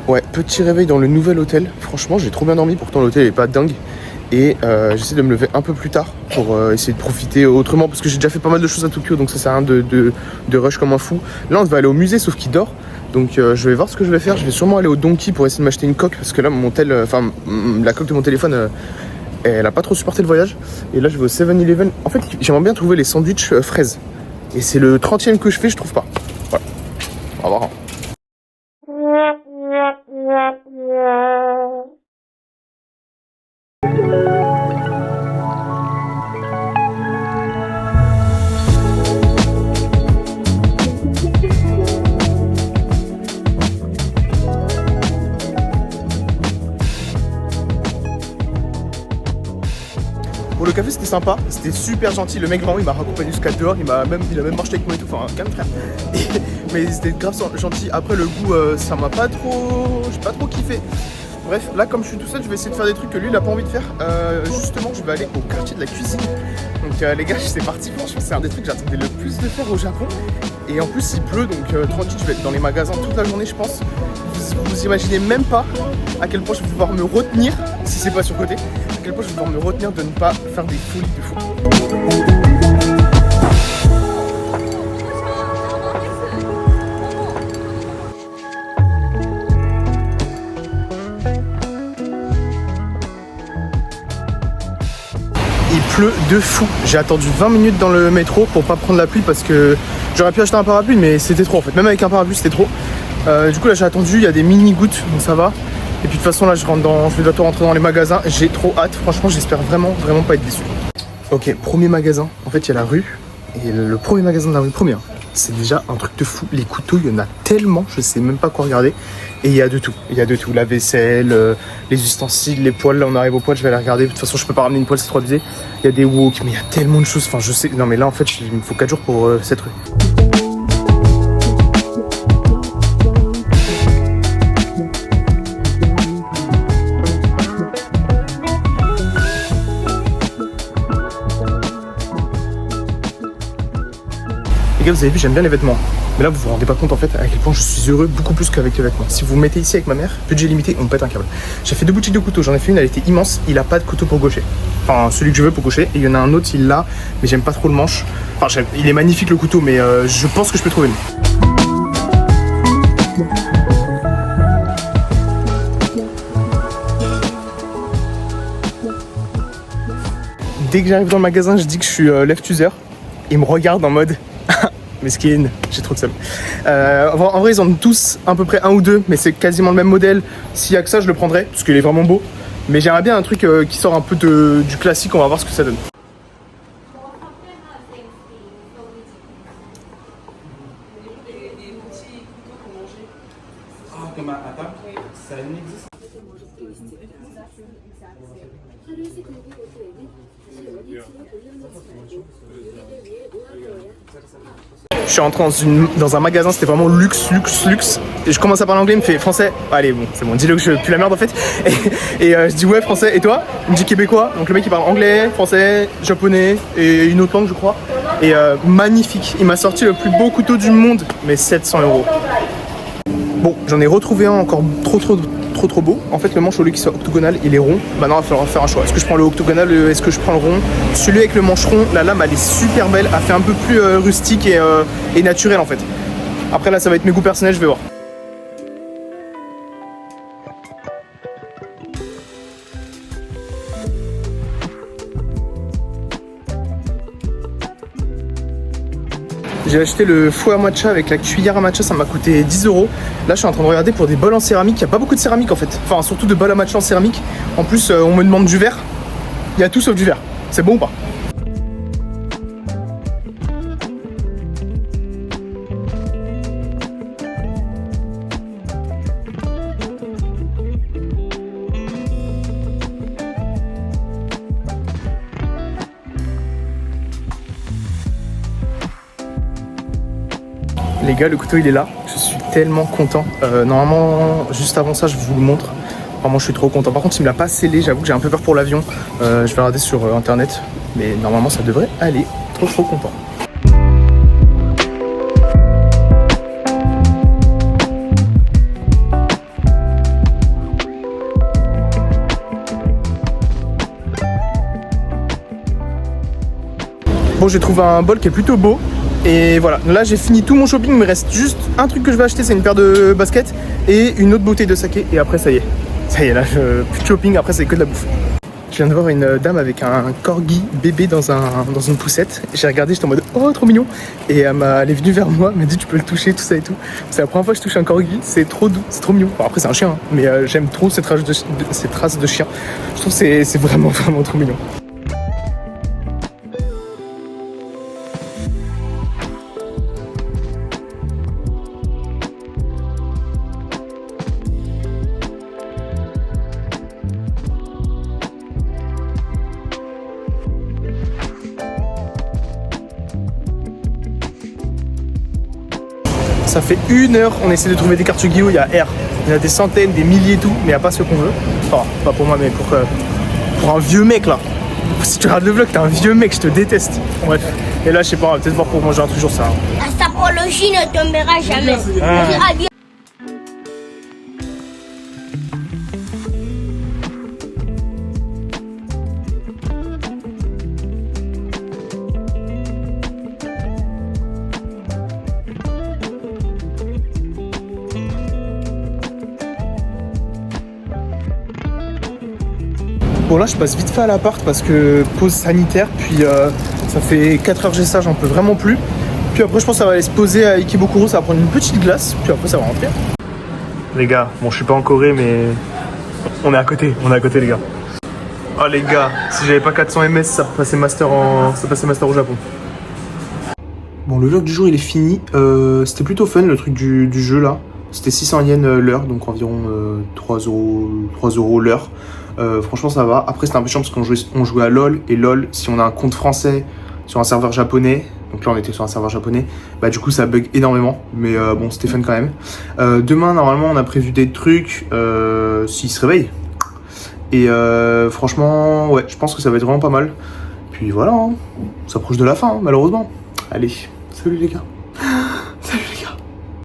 Ouais, petit réveil dans le nouvel hôtel. Franchement, j'ai trop bien dormi, pourtant l'hôtel est pas dingue. Et j'essaie de me lever un peu plus tard pour essayer de profiter autrement, parce que j'ai déjà fait pas mal de choses à Tokyo, donc ça sert à rien de rush comme un fou. Là, on va aller au musée, sauf qu'il dort. Donc je vais voir ce que je vais faire. Je vais sûrement aller au Donkey pour essayer de m'acheter une coque, parce que là, la coque de mon téléphone, elle a pas trop supporté le voyage. Et là, je vais au 7-Eleven. En fait, j'aimerais bien trouver les sandwichs fraises. Et c'est le 30e que je fais, je trouve pas. Voilà. On va voir. Hein. Bon, le café c'était sympa, c'était super gentil, le mec vraiment il m'a raccompagné jusqu'à dehors, il a même marché avec moi et tout, enfin calme frère. Mais c'était grave gentil, après le goût ça m'a pas trop, j'ai pas trop kiffé. Bref, là comme je suis tout seul, je vais essayer de faire des trucs que lui il a pas envie de faire. Justement je vais aller au quartier de la cuisine. Donc les gars c'est parti, franchement c'est un des trucs que j'attendais le plus de faire au Japon. Et en plus il pleut donc tranquille, je vais être dans les magasins toute la journée je pense. Vous imaginez même pas à quel point je vais pouvoir me retenir, si c'est pas surcoté, à quel point je vais pouvoir me retenir de ne pas faire des folies de fou. Il pleut de fou. J'ai attendu 20 minutes dans le métro pour pas prendre la pluie parce que j'aurais pu acheter un parapluie mais c'était trop en fait. Même avec un parapluie c'était trop. Du coup là j'ai attendu, il y a des mini gouttes donc ça va. Et puis de toute façon là je vais bientôt rentrer dans les magasins. J'ai trop hâte, franchement j'espère vraiment pas être déçu. Ok, premier magasin, en fait il y a la rue. Et le premier magasin de la rue, c'est déjà un truc de fou. Les couteaux, il y en a tellement, je sais même pas quoi regarder. Et il y a de tout, la vaisselle, les ustensiles, les poêles. Là on arrive aux poêles, je vais aller regarder. De toute façon je peux pas ramener une poêle, c'est trop abusé. Il y a des wok, mais il y a tellement de choses, enfin je sais. Non mais là en fait il me faut 4 jours pour cette rue. Vous avez vu, j'aime bien les vêtements. Mais là, vous vous rendez pas compte en fait à quel point je suis heureux, beaucoup plus qu'avec les vêtements. Si vous vous mettez ici avec ma mère, budget limité, on me pète un câble. J'ai fait 2 boutiques de couteaux, j'en ai fait une, elle était immense. Il a pas de couteau pour gaucher. Enfin, celui que je veux pour gaucher. Et il y en a un autre, il l'a, mais j'aime pas trop le manche. Enfin, il est magnifique le couteau, mais je pense que je peux trouver mieux. Dès que j'arrive dans le magasin, je dis que je suis left user. Ils me regardent en mode mesquine, j'ai trop de seum. En vrai, ils en ont tous à peu près un ou deux, mais c'est quasiment le même modèle. S'il y a que ça, je le prendrais, parce qu'il est vraiment beau. Mais j'aimerais bien un truc qui sort un peu du classique, on va voir ce que ça donne. Ah, comme à table, ça n'existe. Je suis rentré dans un magasin, c'était vraiment luxe. Et je commence à parler anglais, il me fait français. Allez, bon, c'est bon, dis-le que je pue la merde en fait. Et je dis ouais, français, et toi? Il me dit québécois. Donc le mec il parle anglais, français, japonais et une autre langue, je crois. Et magnifique, il m'a sorti le plus beau couteau du monde, mais 700 €. Bon, j'en ai retrouvé un encore trop beau. En fait, le manche au lieu qu'il soit octogonal, il est rond. Maintenant, il va falloir faire un choix. Est-ce que je prends le octogonal, est-ce que je prends le rond? Celui avec le manche rond, la lame, elle est super belle. Elle fait un peu plus rustique et naturelle en fait. Après là, ça va être mes goûts personnels, je vais voir. J'ai acheté le fouet à matcha avec la cuillère à matcha, ça m'a coûté 10 €. Là, je suis en train de regarder pour des bols en céramique. Il n'y a pas beaucoup de céramique en fait. Enfin, surtout de bols à matcha en céramique. En plus, on me demande du verre. Il y a tout sauf du verre. C'est bon ou pas? Les gars, le couteau il est là, je suis tellement content. Normalement, juste avant ça, je vous le montre. Vraiment, je suis trop content. Par contre, il me l'a pas scellé, j'avoue que j'ai un peu peur pour l'avion. Je vais regarder sur internet, mais normalement, ça devrait aller. Trop content. Bon, j'ai trouvé un bol qui est plutôt beau. Et voilà, là j'ai fini tout mon shopping, il me reste juste un truc que je vais acheter, c'est une paire de baskets et une autre bouteille de saké. Et après ça y est là, plus de shopping, après c'est que de la bouffe. Je viens de voir une dame avec un corgi bébé dans une poussette. J'ai regardé, j'étais en mode oh trop mignon. Et elle est venue vers moi, elle m'a dit tu peux le toucher, tout ça et tout. C'est la première fois que je touche un corgi, c'est trop doux, c'est trop mignon. Bon, après c'est un chien, hein, mais j'aime trop cette race de chien. Je trouve que c'est vraiment trop mignon. Ça fait 1 heure, on essaie de trouver des cartes Yu-Gi-Oh! Il y a R. Il y en a des centaines, des milliers et tout, mais il n'y a pas ce qu'on veut. Enfin, pas pour moi, mais pour un vieux mec là. Si tu regardes le vlog, t'es un vieux mec, je te déteste. Bref. Et là, je sais pas, on va peut-être voir pour manger un truc, ça. La sapologie ne tombera jamais. Bon là je passe vite fait à l'appart parce que pause sanitaire, puis ça fait 4 heures que j'ai ça, j'en peux vraiment plus. Puis après je pense que ça va aller se poser à Ikebukuro, ça va prendre une petite glace, puis après ça va rentrer. Les gars, bon je suis pas en Corée mais on est à côté les gars. Oh les gars, si j'avais pas 400 ms ça passait master au Japon. Bon le vlog du jour il est fini, c'était plutôt fun le truc du jeu là. C'était 600 yens l'heure, donc environ 3 euros l'heure. Franchement ça va. Après c'était un peu chiant parce qu'on jouait à LOL. Et LOL, si on a un compte français sur un serveur japonais, donc là on était sur un serveur japonais, bah du coup ça bug énormément. Mais bon c'était fun quand même. Demain normalement on a prévu des trucs s'il se réveille. Et franchement ouais je pense que ça va être vraiment pas mal. Puis voilà, hein, ça approche de la fin hein, malheureusement. Allez, salut les gars.